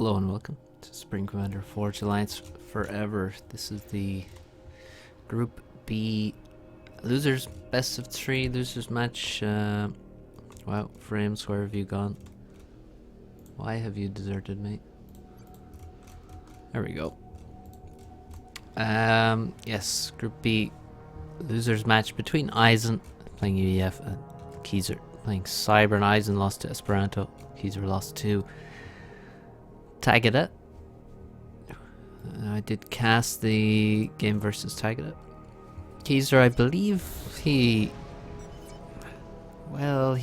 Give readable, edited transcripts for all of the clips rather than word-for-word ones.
Hello and welcome to Spring Commander Forge Alliance Forever. This is the Group B losers, best of 3 losers match. Wow, Frames, where have you gone? Why have you deserted me? There we go. Yes, Group B losers match between Isen playing UEF and Kiezer playing Cyber, and Isen lost to Esperanto. Kiezer lost to Tagada. I did cast the game versus Tagada. Kiezer, I believe he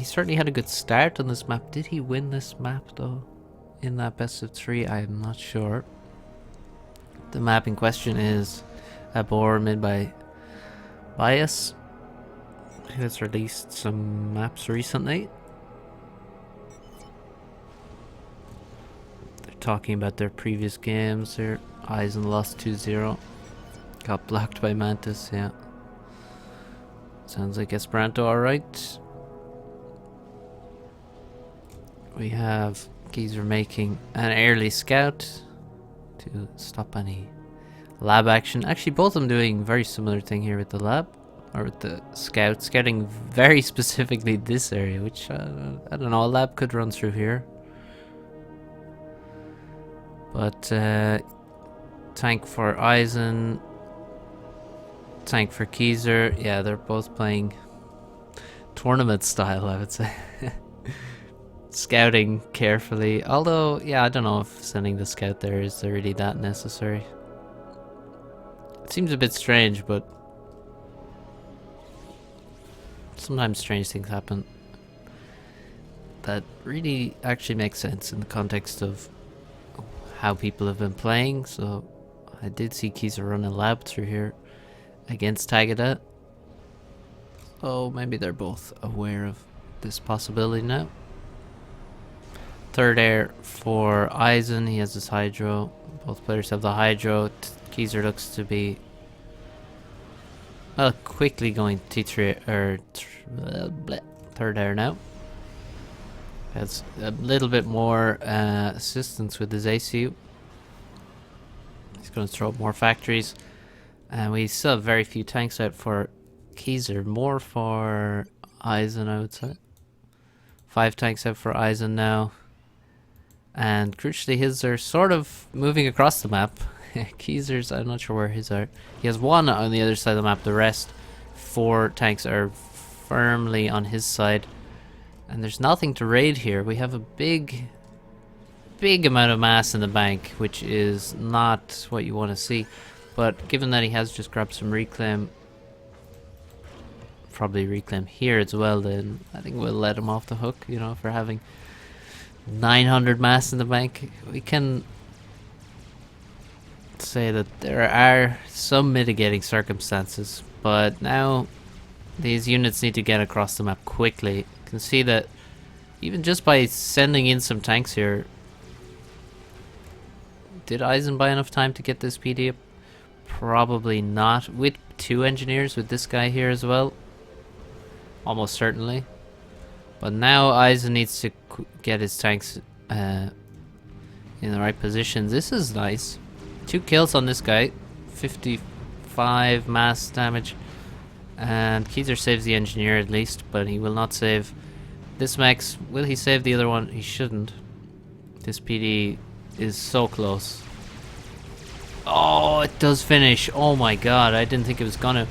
certainly had a good start on this map. Did he win this map though? In that best of 3, I'm not sure. The map in question is a board made by Bias, who has released some maps recently. Talking about their previous games here. Aizen lost 2-0. Got blocked by Mantis, yeah. Sounds like Esperanto alright. We have Kiezer making an early scout to stop any lab action. Actually, both of them doing very similar thing here with the lab. Or with the scout. Scouting very specifically this area, which, I don't know, a lab could run through here. But tank for Aizen, tank for Kiezer. Yeah, they're both playing tournament style, I would say. Scouting carefully. Although, yeah, I don't know if sending the scout there is really that necessary. It seems a bit strange, but sometimes strange things happen that really actually make sense in the context of how people have been playing. So I did see Kiezer run a lab through here against Tagada. So maybe they're both aware of this possibility now. Third air for Aizen, he has his Hydro. Both players have the Hydro. Kiezer looks to be quickly going T3 or third air now. Has a little bit more assistance with his ACU. He's going to throw up more factories. And we still have very few tanks out for Kiezer. More for Aizen, I would say. 5 tanks out for Aizen now. And crucially, his are sort of moving across the map. Kiezer's, I'm not sure where his are. He has 1 on the other side of the map. The rest 4 tanks are firmly on his side. And there's nothing to raid here. We have a big amount of mass in the bank, which is not what you want to see. But given that he has just grabbed some reclaim, probably reclaim here as well, then I think we'll let him off the hook, you know, for having 900 mass in the bank. We can say that there are some mitigating circumstances, but now these units need to get across the map quickly. Can see that even just by sending in some tanks here, did Aizen buy enough time to get this PD up? Probably not. With 2 engineers, with this guy here as well, almost certainly. But now Aizen needs to get his tanks in the right positions. This is nice. 2 kills on this guy, 55 mass damage. And Kiezer saves the engineer at least, but he will not save this max. Will he save the other one? He shouldn't. This PD is so close. Oh, it does finish. Oh my god, I didn't think it was gonna.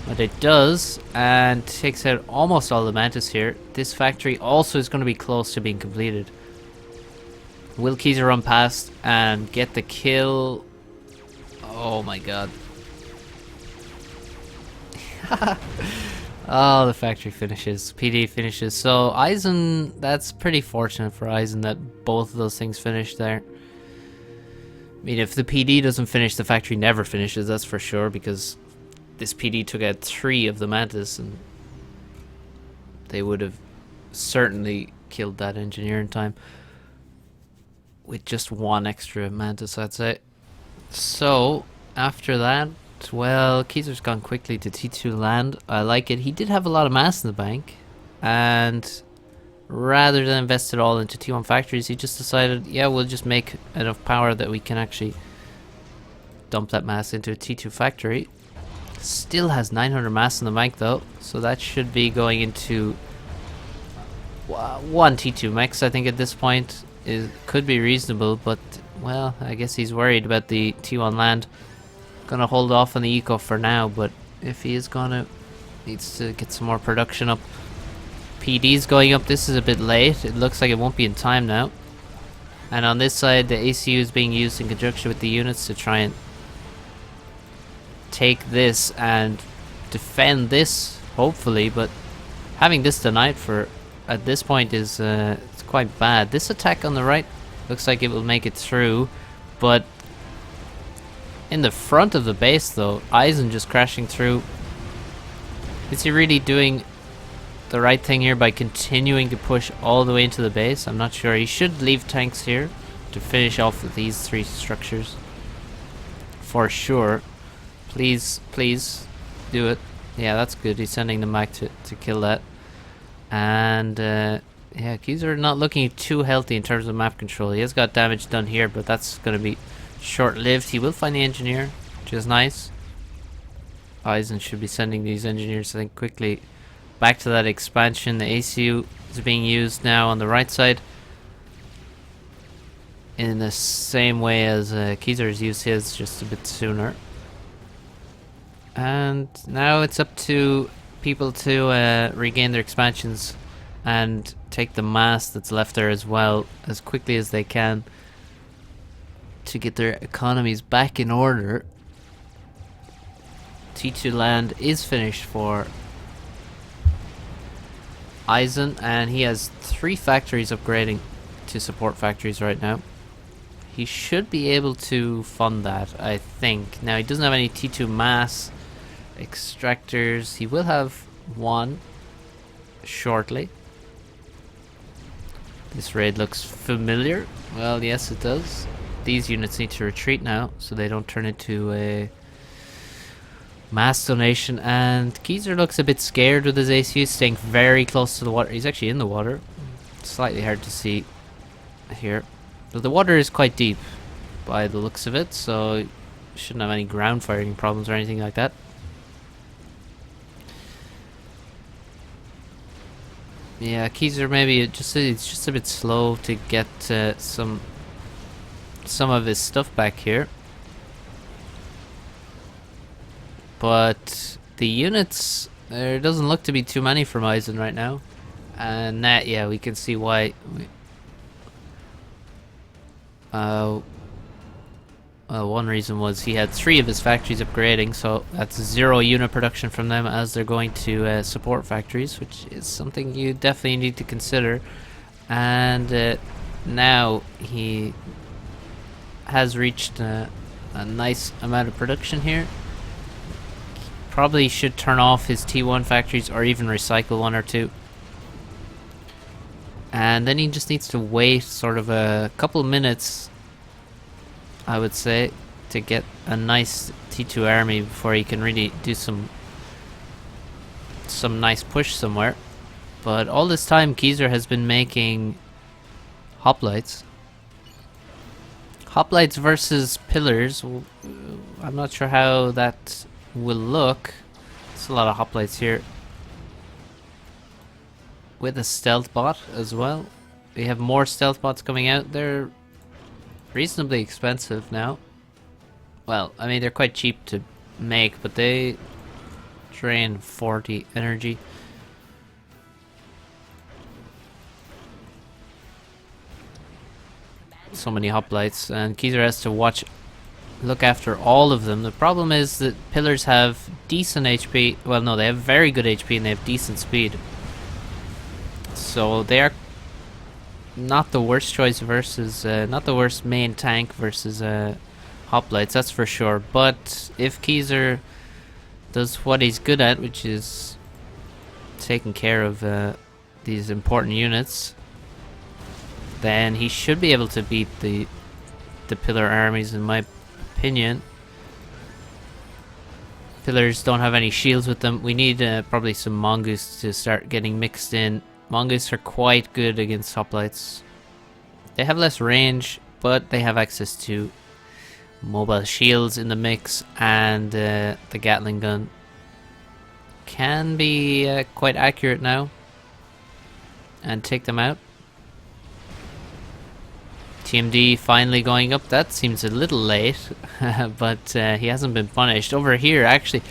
But it does, and takes out almost all the Mantis here. This factory also is going to be close to being completed. Will Kiezer run past and get the kill? Oh my god. Oh, the factory finishes. PD finishes. So Aizen, that's pretty fortunate for Aizen that both of those things finished there. I mean, if the PD doesn't finish, the factory never finishes, that's for sure, because this PD took out 3 of the Mantis and they would have certainly killed that engineer in time with just 1 extra Mantis, I'd say. So after that, well, Kiezer's gone quickly to T2 land. I like it. He did have a lot of mass in the bank, and rather than invest it all into T1 factories, he just decided, yeah, we'll just make enough power that we can actually dump that mass into a T2 factory. Still has 900 mass in the bank though, so that should be going into one T2 max. I think at this point could be reasonable, but well, I guess he's worried about the T1 land. Gonna hold off on the eco for now, but if he is gonna, needs to get some more production up. PD's going up. This is a bit late. It looks like it won't be in time now. And on this side, the ACU is being used in conjunction with the units to try and take this and defend this, hopefully. But having this denied for at this point is it's quite bad. This attack on the right looks like it will make it through, but in the front of the base though, Isen just crashing through. Is he really doing the right thing here by continuing to push all the way into the base? I'm not sure. He should leave tanks here to finish off with these three structures for sure. Please, please do it. Yeah, that's good. He's sending them back to kill that. And yeah, Keyser not looking too healthy in terms of map control. He has got damage done here, but that's going to be short-lived. He will find the engineer, which is nice. Aizen should be sending these engineers, I think, quickly back to that expansion. The ACU is being used now on the right side in the same way as Keyser's used his, just a bit sooner. And now it's up to people to regain their expansions and take the mass that's left there as well as quickly as they can to get their economies back in order. T2 land is finished for Isen, and he has 3 factories upgrading to support factories right now. He should be able to fund that, I think. Now he doesn't have any T2 mass extractors. He will have one shortly. This raid looks familiar. Well, yes, it does. These units need to retreat now so they don't turn into a mass donation. And Keyser looks a bit scared with his ACU, staying very close to the water. He's actually in the water. Slightly hard to see here, but the water is quite deep by the looks of it, so shouldn't have any ground firing problems or anything like that. Yeah, Keyser maybe it's just a bit slow to get some of his stuff back here. But the units, there doesn't look to be too many from Aizen right now. And that, yeah, we can see why. One reason was he had 3 of his factories upgrading, so that's 0 unit production from them as they're going to support factories, which is something you definitely need to consider. And now he has reached a nice amount of production here. Probably should turn off his T1 factories or even recycle 1 or 2. And then he just needs to wait sort of a couple minutes, I would say, to get a nice T2 army before he can really do some nice push somewhere. But all this time Keyser has been making hoplites. Hoplites versus pillars. I'm not sure how that will look. There's a lot of hoplites here. With a stealth bot as well. We have more stealth bots coming out. They're reasonably expensive now. Well, I mean, they're quite cheap to make, but they drain 40 energy. So many hoplites, and Keyser has to look after all of them. The problem is that pillars have decent HP. Well, no, they have very good HP and they have decent speed. So they are not the worst choice versus, not the worst main tank versus hoplites, that's for sure. But if Keyser does what he's good at, which is taking care of these important units, then he should be able to beat the pillar armies, in my opinion. Pillars don't have any shields with them. We need probably some mongoose to start getting mixed in Mongoose are quite good against hoplites. They have less range, but they have access to mobile shields in the mix, and the Gatling gun can be quite accurate now and take them out. TMD finally going up. That seems a little late, but he hasn't been punished. Over here, actually,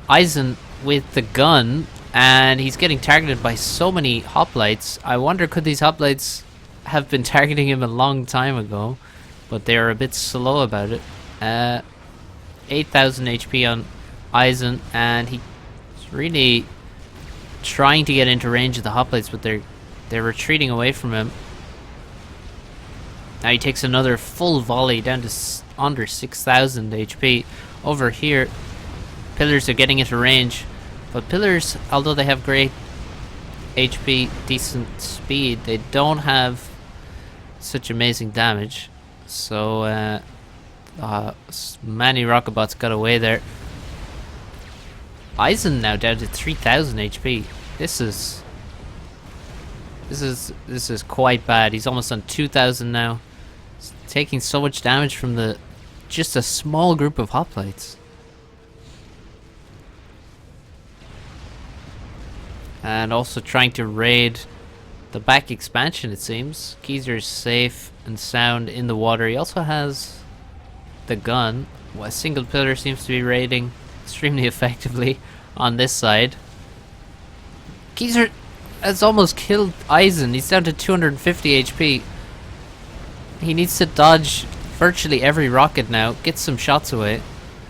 Isen with the gun, and he's getting targeted by so many hoplites. I wonder, could these hoplites have been targeting him a long time ago, but they're a bit slow about it. 8,000 HP on Aizen, and he's really trying to get into range of the hoplites, but they're retreating away from him. Now he takes another full volley down to under 6,000 HP. Over here, pillars are getting into range, but pillars, although they have great HP, decent speed, they don't have such amazing damage. So many rocket bots got away there. Aizen now down to 3,000 HP. This is quite bad. He's almost on 2,000 now. He's taking so much damage from just a small group of hoplites. And also trying to raid the back expansion, it seems. Keezer is safe and sound in the water. He also has the gun. Well, a single pillar seems to be raiding extremely effectively on this side. Keezer has almost killed Aizen. He's down to 250 HP. He needs to dodge virtually every rocket now. Gets some shots away.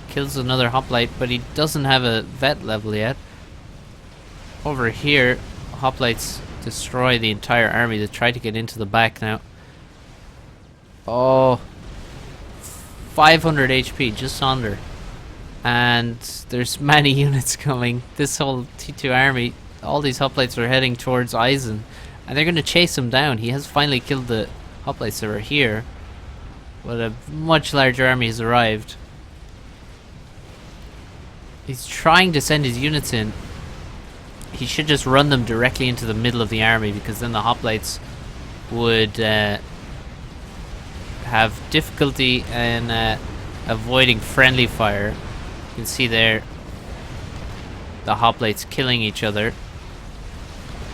Kills another hoplite, but he doesn't have a vet level yet. Over here, hoplites destroy the entire army. They try to get into the back now. Oh, 500 HP, just under. And there's many units coming. This whole T2 army, all these hoplites are heading towards Aizen, and they're going to chase him down. He has finally killed the hoplites that are here, but a much larger army has arrived. He's trying to send his units in. He should just run them directly into the middle of the army, because then the hoplites would have difficulty in avoiding friendly fire. You can see there the hoplites killing each other,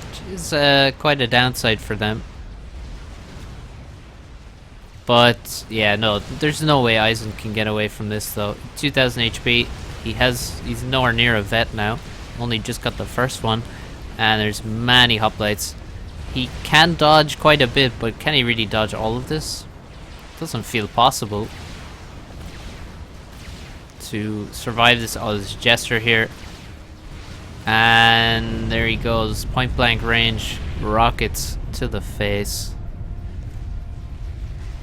which is quite a downside for them. But yeah, no, there's no way Aizen can get away from this though. 2,000 HP. He's nowhere near a vet now. Only just got the first one, and there's many hoplites. He can dodge quite a bit, but can he really dodge all of this? Doesn't feel possible to survive this. Oh, there's Jester here, and there he goes, point blank range, rockets to the face,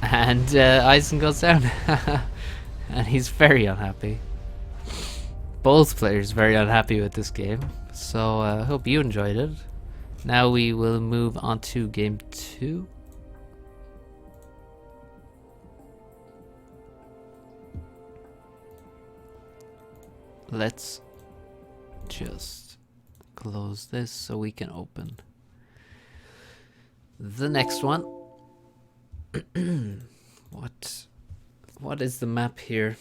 and Aizen goes down. And he's very unhappy. Both players very unhappy with this game, so I hope you enjoyed it. Now we will move on to game 2. Let's just close this so we can open the next one. What is the map here?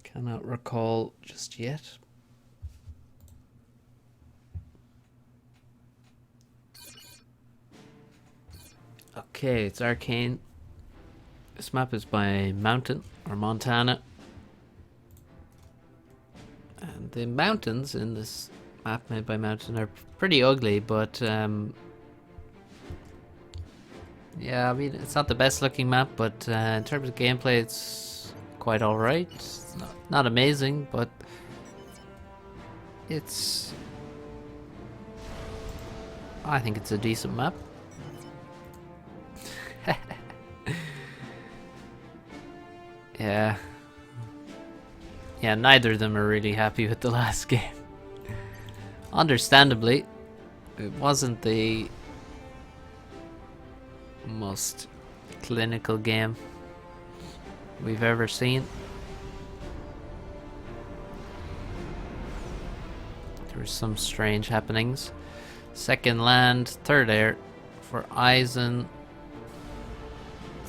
Cannot recall just yet. Okay, it's Arcane. This map is by Mountain, or Montana. And the mountains in this map made by Mountain are pretty ugly, but yeah, I mean, it's not the best looking map, but in terms of gameplay, it's quite alright. It's not amazing, but I think it's a decent map. Yeah, neither of them are really happy with the last game. Understandably, it wasn't the most clinical game we've ever seen. There were some strange happenings. Second land, third air for Isen.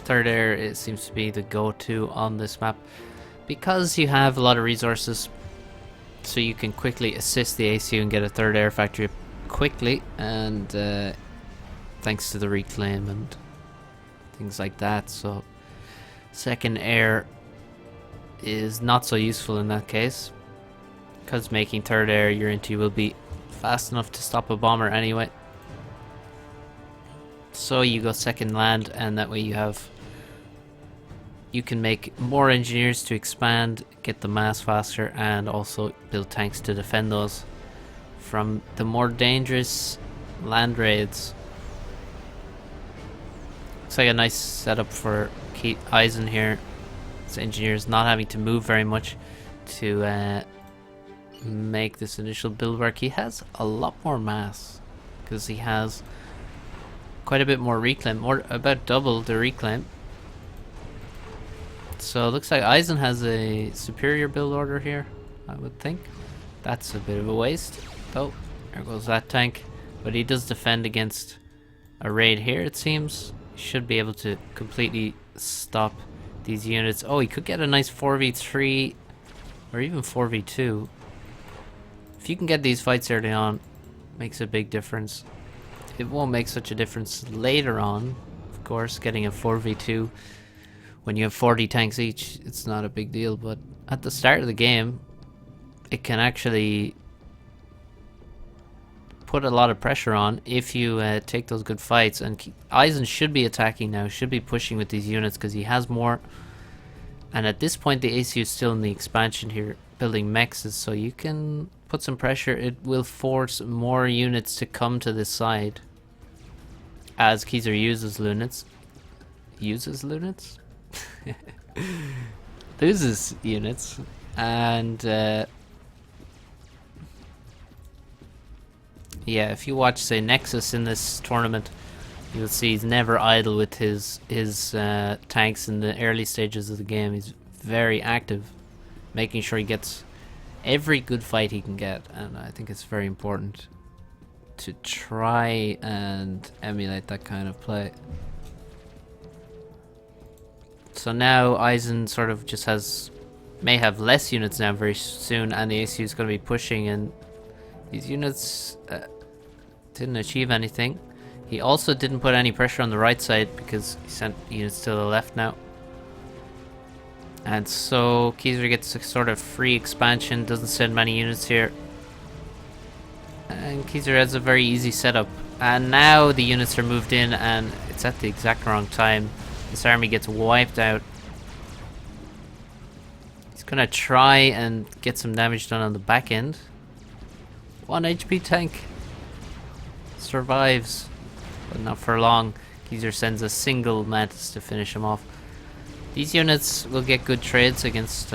Third air, it seems to be the go-to on this map because you have a lot of resources, so you can quickly assist the ACU and get a third air factory quickly, and thanks to the reclaim and things like that. So second air is not so useful in that case, because making third air your into will be fast enough to stop a bomber anyway. So you go second land, and that way you can make more engineers to expand, get the mass faster, and also build tanks to defend those from the more dangerous land raids. Looks like a nice setup for Aizen here. His engineers not having to move very much to make this initial build work. He has a lot more mass because he has quite a bit more reclaim, or about double the reclaim. So it looks like Aizen has a superior build order here, I would think. That's a bit of a waste. Oh, there goes that tank. But he does defend against a raid here, it seems. He should be able to completely stop these units. Oh, he could get a nice 4v3 or even 4v2. If you can get these fights early on, makes a big difference. It won't make such a difference later on, of course. Getting a 4v2 when you have 40 tanks each, it's not a big deal, but at the start of the game, it can actually put a lot of pressure on if you take those good fights. And Aizen should be attacking now, should be pushing with these units because he has more. And at this point, the ACU is still in the expansion here, building mechs, so you can put some pressure. It will force more units to come to this side as Kaiser uses lunets. Uses lunets? Loses units. And yeah, if you watch, say, Nexus in this tournament, you'll see he's never idle with his tanks in the early stages of the game. He's very active, making sure he gets every good fight he can get, and I think it's very important to try and emulate that kind of play. So now Aizen sort of just may have less units now very soon, and the ACU is going to be pushing, and these units didn't achieve anything. He also didn't put any pressure on the right side because he sent units to the left now. And so Kaiser gets a sort of free expansion, doesn't send many units here. And Kaiser has a very easy setup. And now the units are moved in, and it's at the exact wrong time. This army gets wiped out. He's gonna try and get some damage done on the back end. 1 HP tank survives, but not for long. Kaiser sends a single mantis to finish him off. These units will get good trades against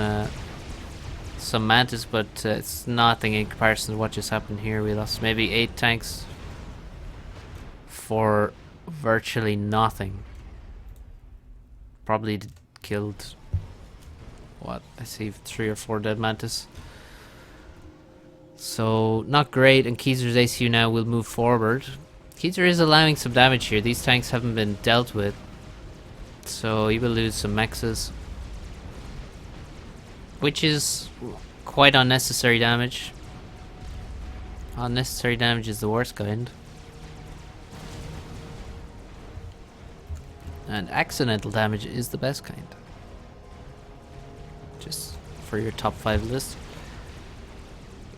some mantis, but it's nothing in comparison to what just happened here. We lost maybe 8 tanks for virtually nothing. Probably killed, what, I see 3 or 4 dead mantis. So not great, and Kaiser's ACU now will move forward. Kaiser is allowing some damage here. These tanks haven't been dealt with, so he will lose some mexes, which is quite unnecessary damage. Unnecessary damage is the worst kind. And accidental damage is the best kind. Just for your top 5 list.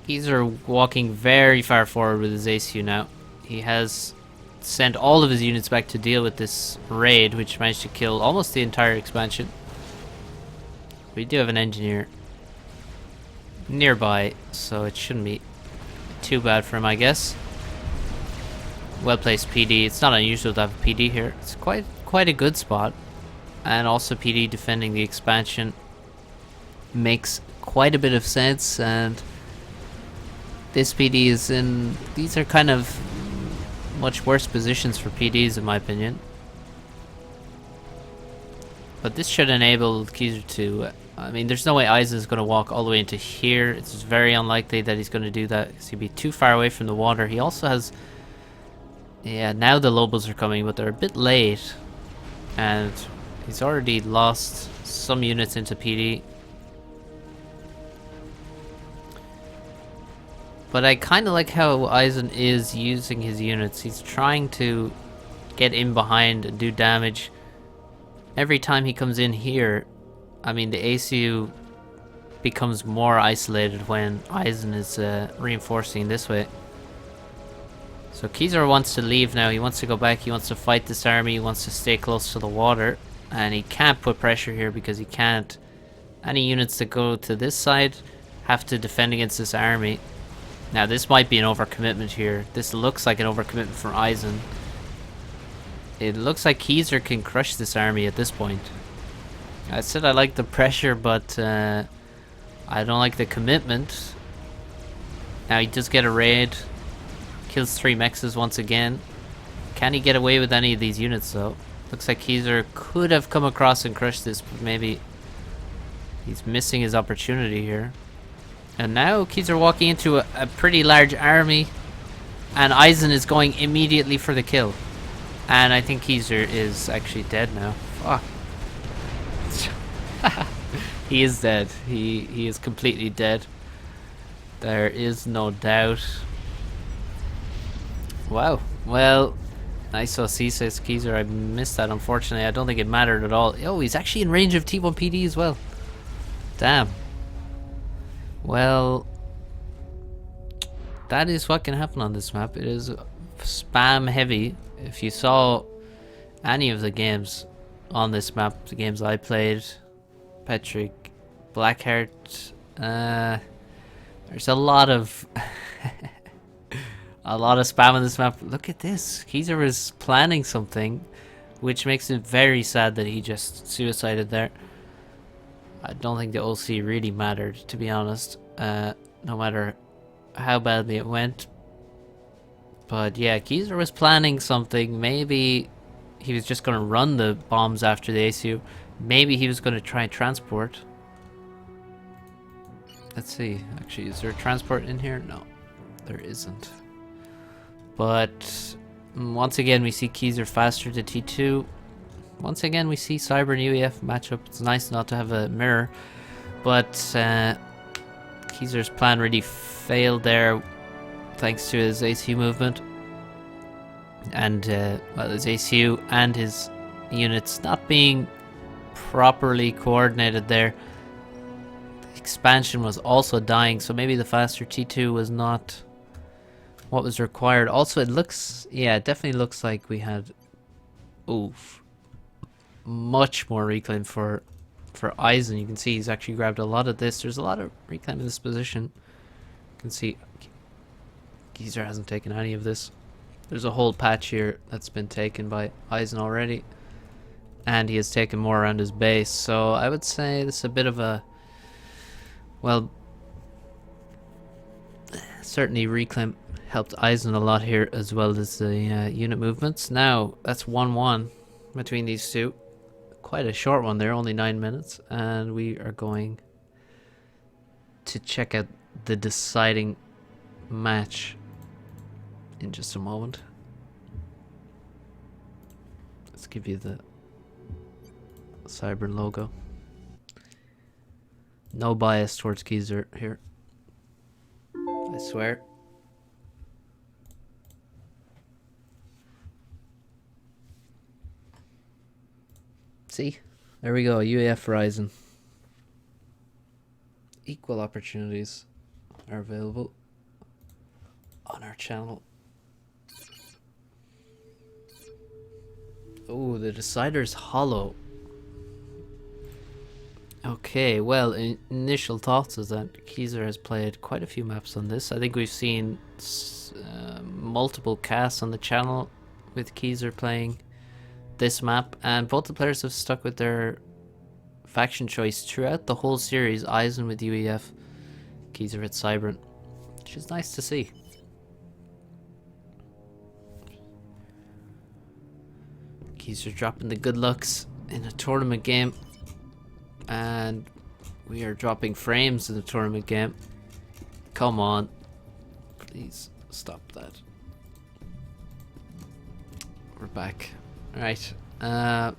These are walking very far forward with his ACU now. He has sent all of his units back to deal with this raid, which managed to kill almost the entire expansion. We do have an engineer nearby, so it shouldn't be too bad for him, I guess. Well-placed PD. It's not unusual to have a PD here. It's quite a good spot, and also PD defending the expansion makes quite a bit of sense. And this PD is in, these are kind of much worse positions for PDs in my opinion, but this should enable Kaiser to I mean, there's no way Isen is going to walk all the way into here. It's very unlikely that he's going to do that because he'd be too far away from the water. He also has... Yeah, now the Lobos are coming, but they're a bit late. And he's already lost some units into PD. But I kind of like how Aizen is using his units. He's trying to get in behind and do damage. Every time he comes in here, I mean, the ACU becomes more isolated when Aizen is reinforcing this way. So Kizer wants to leave now. He wants to go back. He wants to fight this army. He wants to stay close to the water. And he can't put pressure here because he can't. Any units that go to this side have to defend against this army. Now, this might be an overcommitment here. This looks like an overcommitment from Aizen. It looks like Kizer can crush this army at this point. I said I like the pressure, but I don't like the commitment. Now, he does get a raid. Kills 3 mexes once again. Can he get away with any of these units, though? Looks like Kizer could have come across and crushed this, but maybe he's missing his opportunity here. And now Kizer walking into a pretty large army, and Aizen is going immediately for the kill. And I think Kizer is actually dead now. Fuck. He is dead. He is completely dead. There is no doubt. Wow. Well, nice OC, says Kizer. I missed that, unfortunately. I don't think it mattered at all. Oh, he's actually in range of T1 PD as well. Damn. Well, that is what can happen on this map. It is spam heavy. If you saw any of the games on this map, the games I played, Patrick, Blackheart, there's a lot of a lot of spam on this map. Look at this. Kizer is planning something, which makes it very sad that he just suicided there. I don't think the OC really mattered, to be honest, no matter how badly it went. But yeah, Kizer was planning something. Maybe he was just going to run the bombs after the ACU. Maybe he was going to try and transport. Let's see. Actually, is there a transport in here? No, there isn't. But once again, we see Kizer faster to T2. Once again, we see Cyber and UEF matchup. It's nice not to have a mirror. But Kizer's plan really failed there, thanks to his ACU movement. And, well, his ACU and his units not being properly coordinated there. The expansion was also dying, so maybe the faster T2 was not what was required. Also, it looks, yeah, it definitely looks like we had, oof, much more reclaim for Aizen. You can see he's actually grabbed a lot of this. There's a lot of reclaim in this position. You can see Kizer hasn't taken any of this. There's a whole patch here that's been taken by Aizen already, and he has taken more around his base. So I would say this is a bit of a, well, certainly reclaim helped Aizen a lot here, as well as the unit movements. Now that's 1-1 between these two. Quite a short one there, only 9 minutes, and we are going to check out the deciding match in just a moment. Let's give you the Cybern logo. No bias towards Kizer here, I swear. See, there we go. UAF Horizon. Equal opportunities are available on our channel. Oh, the decider's hollow. Okay, well, initial thoughts is that Kizer has played quite a few maps on this. I think we've seen multiple casts on the channel with Kizer playing this map, and both the players have stuck with their faction choice throughout the whole series. Aizen with UEF, Kizer at Cybern, which is nice to see. Kizer dropping the good looks in a tournament game, and We are dropping frames in the tournament game. Come on. Please stop that. We're back. Alright.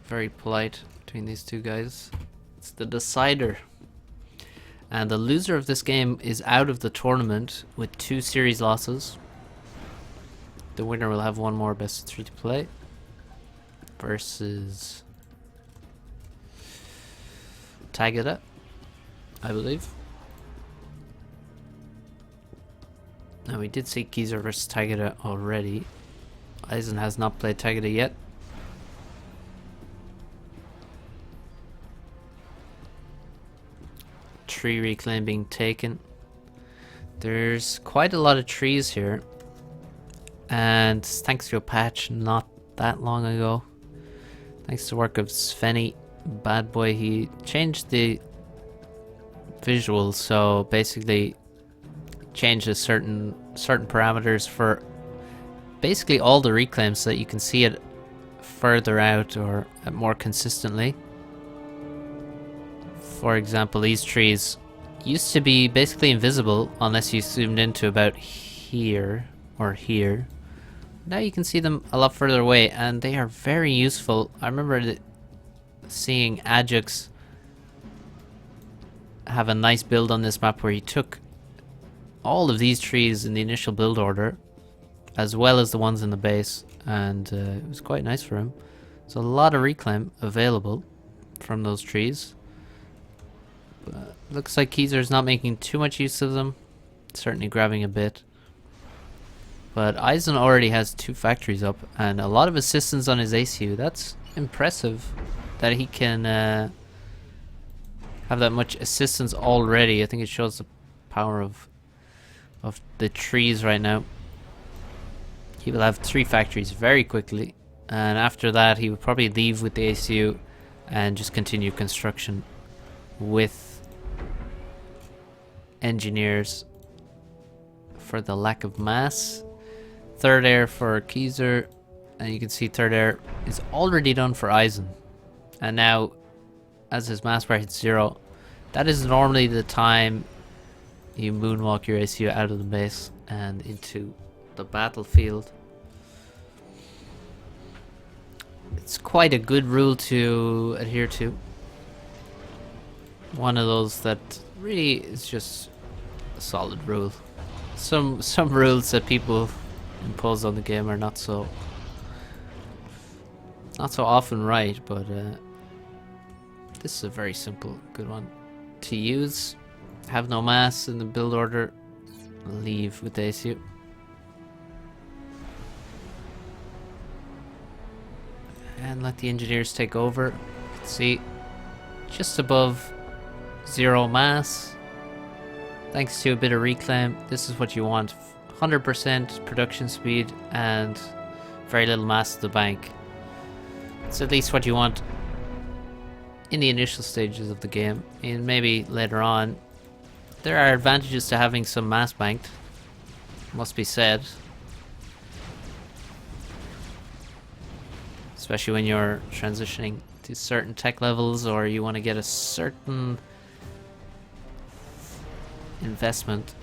Very polite between these two guys. It's the decider. And the loser of this game is out of the tournament with 2 series losses. The winner will have 1 more best of 3 to play. Versus Tagada, I believe. Now we did see Kizer versus Tagada already. Isen has not played Tagada yet. Tree reclaim being taken. There's quite a lot of trees here. And thanks to a patch not that long ago. Thanks to the work of Svenny, bad boy, he changed the visuals. So basically changes certain parameters for basically all the reclaims so that you can see it further out or more consistently. For example, these trees used to be basically invisible unless you zoomed into about here or here. Now you can see them a lot further away, and they are very useful. I remember seeing Ajax have a nice build on this map where he took all of these trees in the initial build order as well as the ones in the base, and it was quite nice for him. So a lot of reclaim available from those trees. But looks like Kizer's not making too much use of them. Certainly grabbing a bit. But Aizen already has 2 factories up and a lot of assistance on his ACU. That's impressive that he can have that much assistance already. I think it shows the power of the trees right now. He will have 3 factories very quickly, and after that he would probably leave with the ACU and just continue construction with engineers for the lack of mass. Third air for Kizer, and you can see third air is already done for Aizen. And now, as his mass bar hits 0, that is normally the time you moonwalk your ACU out of the base and into the battlefield. It's quite a good rule to adhere to. One of those that really is just a solid rule. Some rules that people impose on the game are not so often right, but this is a very simple, good one to use. Have no mass in the build order, leave with the ACU. And let the engineers take over. See, just above 0 mass. Thanks to a bit of reclaim, this is what you want. 100% production speed and very little mass to the bank. It's at least what you want in the initial stages of the game. And maybe later on, there are advantages to having some mass banked, must be said. Especially when you're transitioning to certain tech levels or you want to get a certain investment.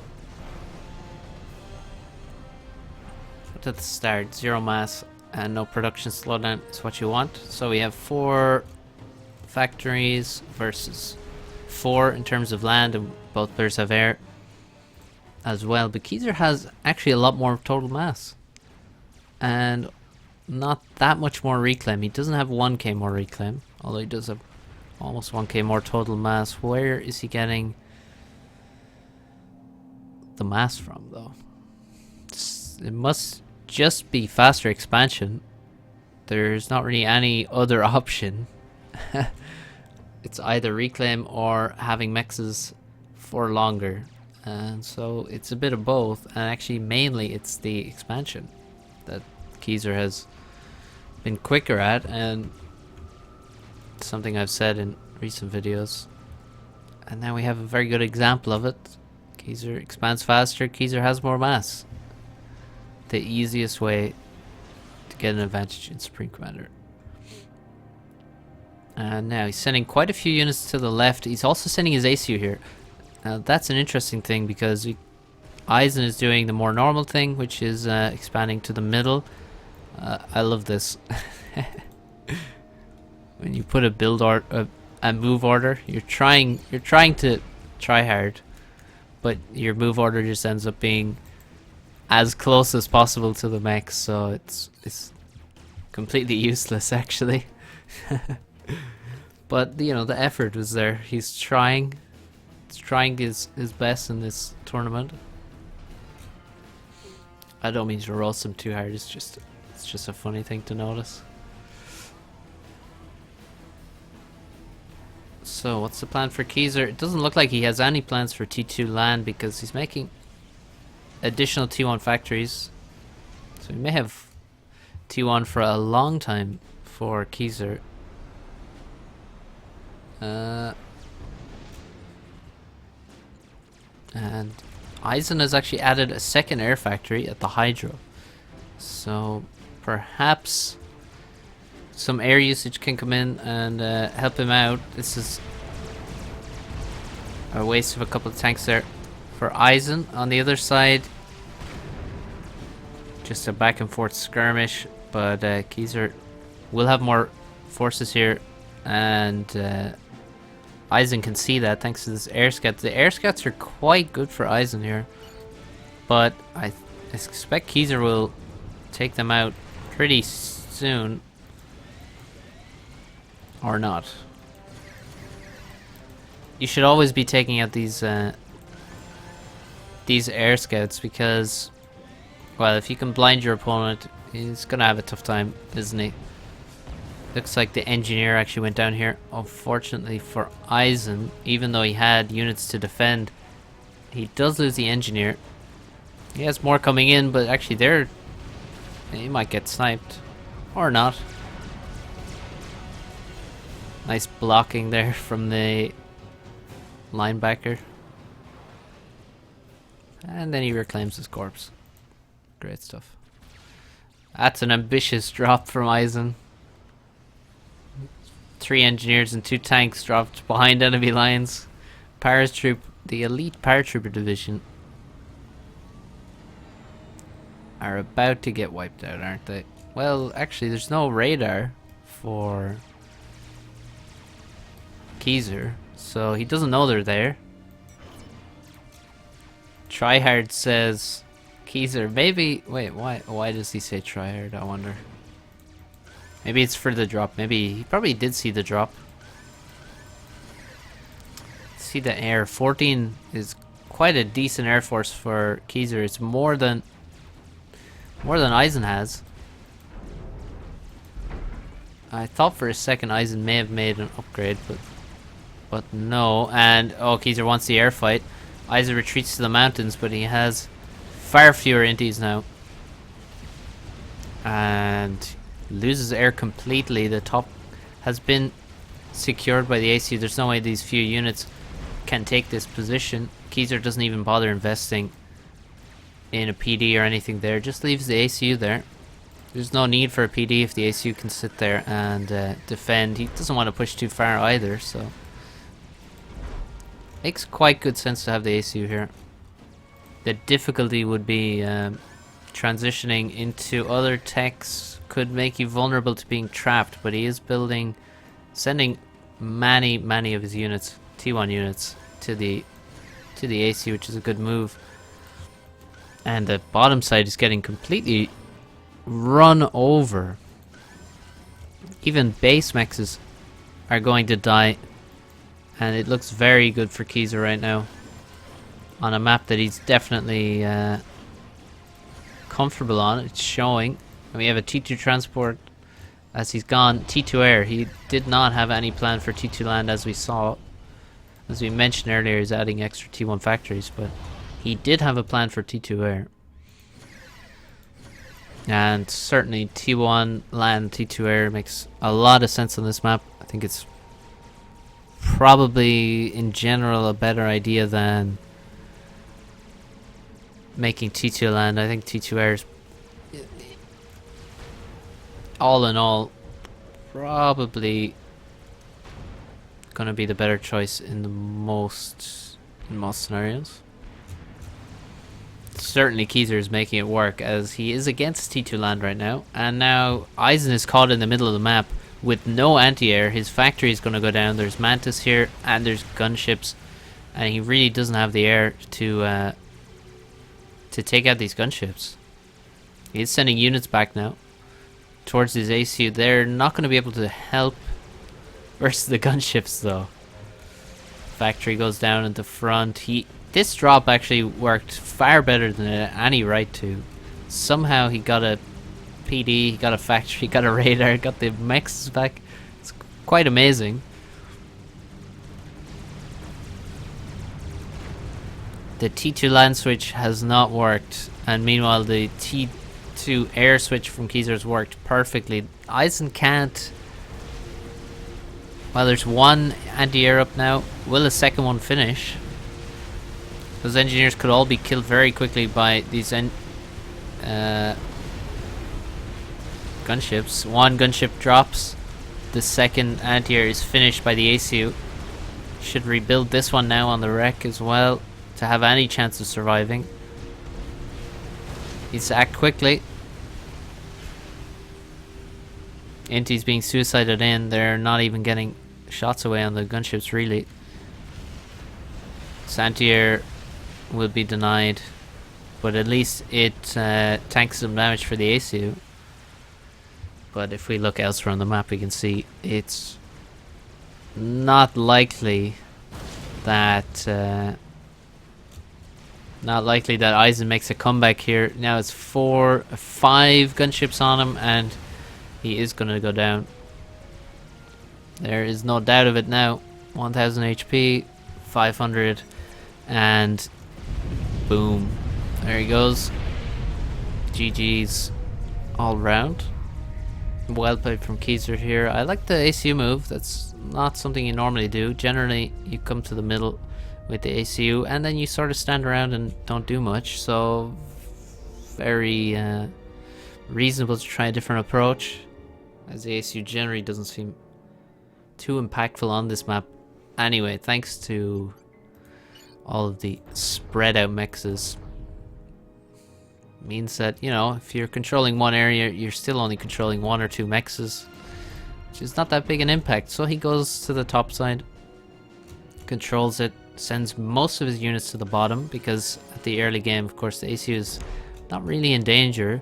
But at the start, 0 mass and no production slowdown is what you want. So we have 4 factories versus 4 in terms of land, and both players have air as well. But Kizer has actually a lot more total mass and not that much more reclaim. He doesn't have 1k more reclaim, although he does have almost 1k more total mass. Where is he getting the mass from, though? It must just be faster expansion. There's not really any other option. It's either reclaim or having mexes for longer, and so it's a bit of both. And actually mainly it's the expansion that Kizer has been quicker at, and something I've said in recent videos, and now we have a very good example of it. Kizer expands faster, Kizer has more mass. The easiest way to get an advantage in Supreme Commander. And now he's sending quite a few units to the left. He's also sending his ACU here. Now that's an interesting thing because Isen is doing the more normal thing, which is expanding to the middle. I love this. When you put a move order, you're trying to try hard, but your move order just ends up being as close as possible to the mech, so it's completely useless actually. But you know, the effort was there. He's trying his best in this tournament. I don't mean to roast him too hard, it's just a funny thing to notice. So what's the plan for Keyser? It doesn't look like he has any plans for T2 land because he's making additional T1 factories. So we may have T1 for a long time for Keyser. And Aizen has actually added a second air factory at the Hydro. So perhaps some air usage can come in and help him out. This is a waste of a couple of tanks there for Aizen. On the other side, just a back and forth skirmish, but Keyser will have more forces here, and Aizen can see that thanks to this air scout. The air scouts are quite good for Aizen here, but I expect Keyser will take them out pretty soon. Or not. You should always be taking out these air scouts because, well, if you can blind your opponent, he's gonna have a tough time, isn't he? Looks like the engineer actually went down here. Unfortunately for Aizen, even though he had units to defend, he does lose the engineer. He has more coming in, but actually he might get sniped. Or not. Nice blocking there from the linebacker. And then he reclaims his corpse. Great stuff. That's an ambitious drop from Aizen. 3 engineers and 2 tanks dropped behind enemy lines. The elite paratrooper division are about to get wiped out, aren't they? Well, actually, there's no radar for Keyser, so he doesn't know they're there. Tryhard says Keyser, maybe. Wait, why does he say tryhard? I wonder. Maybe it's for the drop. Maybe he probably did see the drop. See the air. 14 is quite a decent air force for Keyser. It's more than Aizen has. I thought for a second Aizen may have made an upgrade, but no. And Keyser wants the air fight. Aizen retreats to the mountains, but he has far fewer inties now. And loses air completely. The top has been secured by the ACU. There's no way these few units can take this position. Keyser doesn't even bother investing in a PD or anything there. Just leaves the ACU there. There's no need for a PD if the ACU can sit there and defend. He doesn't want to push too far either, so makes quite good sense to have the ACU here. The difficulty would be transitioning into other techs could make you vulnerable to being trapped, but he is sending many of his units, T1 units, to the ACU, which is a good move. And the bottom side is getting completely run over. Even base mexes are going to die, and it looks very good for Keyser right now on a map that he's definitely comfortable on. It's showing, and we have a T2 transport as he's gone. T2 air, he did not have any plan for T2 land, as we mentioned earlier. He's adding extra T1 factories, but he did have a plan for T2 air. And certainly T1 land, T2 air makes a lot of sense on this map. I think it's probably in general a better idea than making T2 land. I think T2 air is, all in all, probably gonna be the better choice in most scenarios. Certainly Keyser is making it work, as he is against T2 land right now, and now Isen is caught in the middle of the map with no anti-air. His factory is going to go down. There's Mantis here and there's gunships, and he really doesn't have the air to take out these gunships. He's sending units back now towards his ACU. They're not going to be able to help versus the gunships though. Factory goes down in the front. This drop actually worked far better than it had any right to. Somehow he got a PD, he got a factory, he got a radar, got the mechs back. It's quite amazing. The T2 land switch has not worked, and meanwhile the T2 air switch from Keyser's worked perfectly. Aizen can't. Well, there's one anti-air up now. Will a second one finish? Those engineers could all be killed very quickly by these gunships. One gunship drops. The second anti-air is finished by the ACU. Should rebuild this one now on the wreck as well to have any chance of surviving. Needs to act quickly. Inti's being suicided in. They're not even getting shots away on the gunships really. Santier will be denied, but at least it tanks some damage for the ACU. But if we look elsewhere on the map, we can see it's not likely that Aizen makes a comeback here. Now it's 5 gunships on him, and he is going to go down. There is no doubt of it now. 1000 HP, 500, and boom. There he goes. GG's all round. Well played from Keyser here. I like the ACU move. That's not something you normally do. Generally, you come to the middle with the ACU, and then you sort of stand around and don't do much. So, very reasonable to try a different approach, as the ACU generally doesn't seem too impactful on this map. Anyway, thanks to all of the spread out mexes, means that, you know, if you're controlling one area, you're still only controlling 1 or 2 mexes, which is not that big an impact. So he goes to the top side, controls it, sends most of his units to the bottom, because at the early game, of course, the ACU is not really in danger,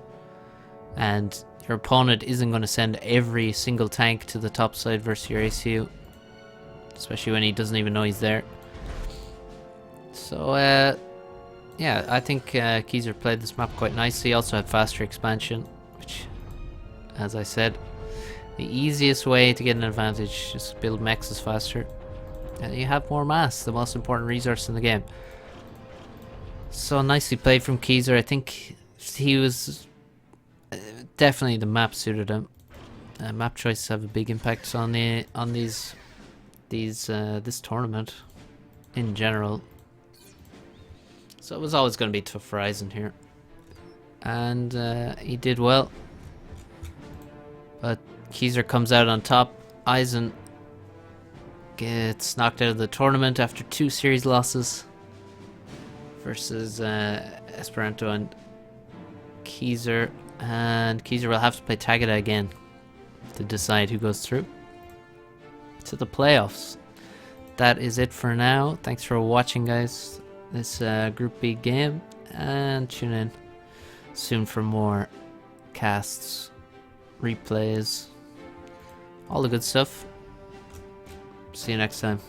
and your opponent isn't going to send every single tank to the top side versus your ACU, especially when he doesn't even know he's there. So yeah, I think Keyser played this map quite nicely. He also had faster expansion, which, as I said, the easiest way to get an advantage is build mexes faster, and you have more mass, the most important resource in the game. So nicely played from Keyser. I think he was definitely, the map suited him. Map choices have a big impact on this tournament in general. So it was always going to be tough for Aizen here, and he did well. But Keyser comes out on top. Aizen gets knocked out of the tournament after 2 series losses versus Esperanto and Keyser. And Keyser will have to play Tagada again to decide who goes through to the playoffs. That is it for now. Thanks for watching, guys, this Group B game, and tune in soon for more casts, replays, all the good stuff. See you next time.